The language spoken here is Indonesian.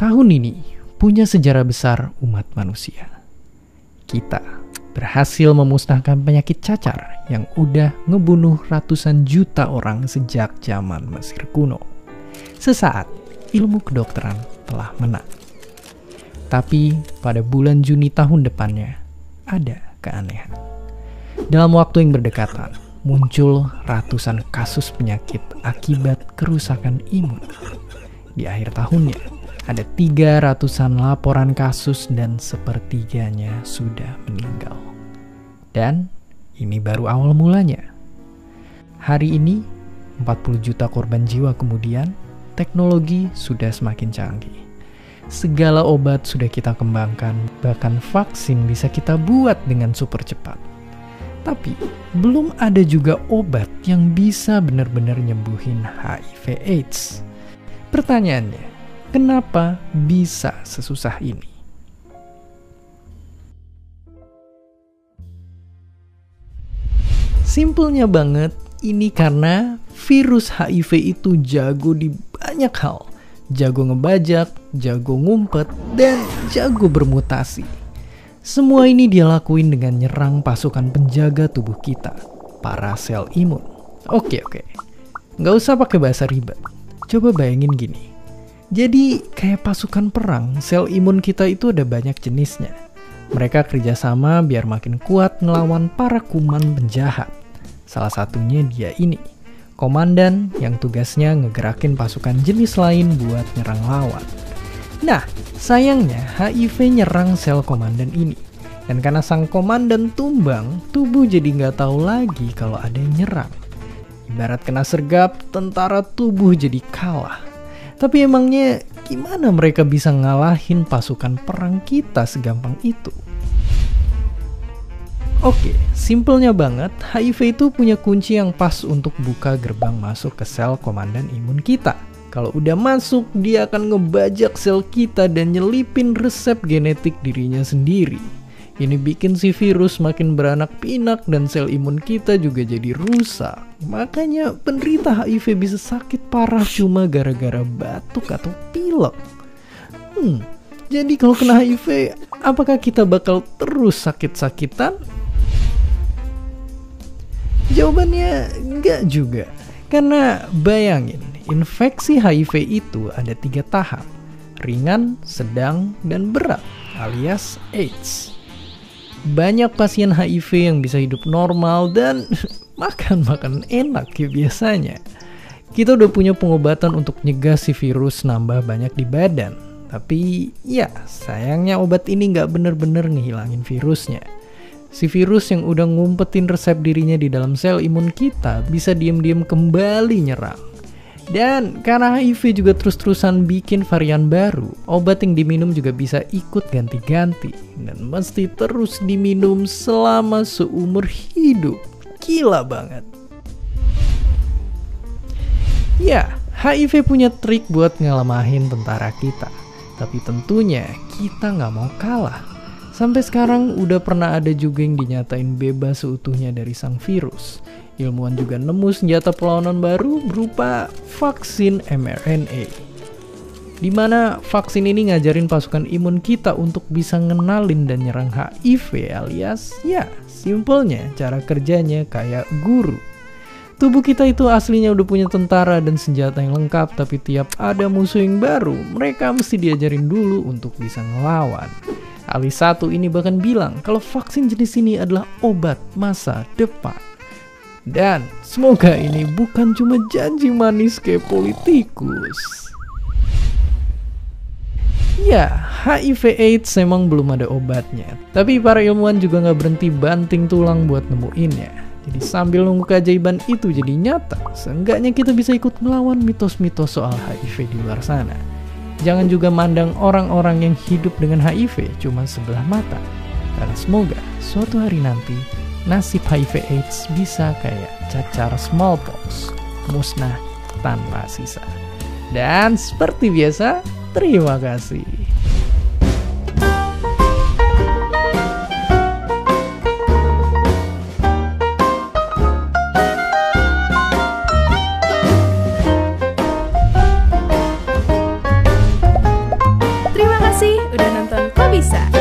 Tahun ini punya sejarah besar umat manusia. Kita berhasil memusnahkan penyakit cacar yang udah ngebunuh ratusan juta orang sejak zaman Mesir kuno. Sesaat, ilmu kedokteran telah menang. Tapi pada bulan Juni tahun depannya, ada keanehan. Dalam waktu yang berdekatan, muncul ratusan kasus penyakit akibat kerusakan imun. Di akhir tahunnya, ada 300-an laporan kasus dan sepertiganya sudah meninggal. Dan ini baru awal mulanya. Hari ini, 40 juta korban jiwa kemudian, teknologi sudah semakin canggih. Segala obat sudah kita kembangkan, bahkan vaksin bisa kita buat dengan super cepat. Tapi, belum ada juga obat yang bisa benar-benar nyembuhin HIV/AIDS. Pertanyaannya, kenapa bisa sesusah ini? Simpelnya banget, ini karena virus HIV itu jago di banyak hal. Jago ngebajak, jago ngumpet, dan jago bermutasi. Semua ini dia lakuin dengan nyerang pasukan penjaga tubuh kita, para sel imun. Oke, nggak usah pakai bahasa ribet. Coba bayangin gini. Jadi kayak pasukan perang, sel imun kita itu ada banyak jenisnya. Mereka kerjasama biar makin kuat ngelawan para kuman penjahat. Salah satunya dia ini, komandan yang tugasnya ngegerakin pasukan jenis lain buat nyerang lawan. Nah, sayangnya HIV nyerang sel komandan ini. Dan karena sang komandan tumbang, tubuh jadi nggak tahu lagi kalau ada yang nyerang. Ibarat kena sergap, tentara tubuh jadi kalah. Tapi emangnya gimana mereka bisa ngalahin pasukan perang kita segampang itu? Oke, simpelnya banget, HIV itu punya kunci yang pas untuk buka gerbang masuk ke sel komandan imun kita. Kalau udah masuk, dia akan ngebajak sel kita dan nyelipin resep genetik dirinya sendiri. Ini bikin si virus makin beranak pinak dan sel imun kita juga jadi rusak. Makanya penderita HIV bisa sakit parah cuma gara-gara batuk atau pilek. Jadi kalau kena HIV, apakah kita bakal terus sakit-sakitan? Jawabannya enggak juga. Karena bayangin, infeksi HIV itu ada 3 tahap. Ringan, sedang, dan berat alias AIDS. Banyak pasien HIV yang bisa hidup normal dan makan enak kayak biasanya. Kita udah punya pengobatan untuk nyegah si virus nambah banyak di badan. Tapi ya sayangnya obat ini nggak bener-bener ngehilangin virusnya. Si virus yang udah ngumpetin resep dirinya di dalam sel imun kita bisa diem-diem kembali nyerang. Dan karena HIV juga terus-terusan bikin varian baru, obat yang diminum juga bisa ikut ganti-ganti. Dan mesti terus diminum selama seumur hidup. Gila banget. Ya, HIV punya trik buat ngelemahin tentara kita. Tapi tentunya kita nggak mau kalah. Sampai sekarang udah pernah ada juga yang dinyatain bebas seutuhnya dari sang virus. Ilmuwan juga nemu senjata perlawanan baru berupa vaksin mRNA. Dimana vaksin ini ngajarin pasukan imun kita untuk bisa ngenalin dan nyerang HIV alias ya simpelnya cara kerjanya kayak guru. Tubuh kita itu aslinya udah punya tentara dan senjata yang lengkap, tapi tiap ada musuh yang baru, mereka mesti diajarin dulu untuk bisa ngelawan. Ahli satu ini bahkan bilang kalau vaksin jenis ini adalah obat masa depan. Dan semoga ini bukan cuma janji manis kayak politikus. Ya, HIV/AIDS memang belum ada obatnya. Tapi para ilmuwan juga nggak berhenti banting tulang buat nemuinnya. Jadi sambil nunggu keajaiban itu jadi nyata, seenggaknya kita bisa ikut melawan mitos-mitos soal HIV di luar sana. Jangan juga mandang orang-orang yang hidup dengan HIV cuma sebelah mata. Karena semoga suatu hari nanti nasib HIV/AIDS bisa kayak cacar smallpox, musnah tanpa sisa. Dan seperti biasa, terima kasih. bisa.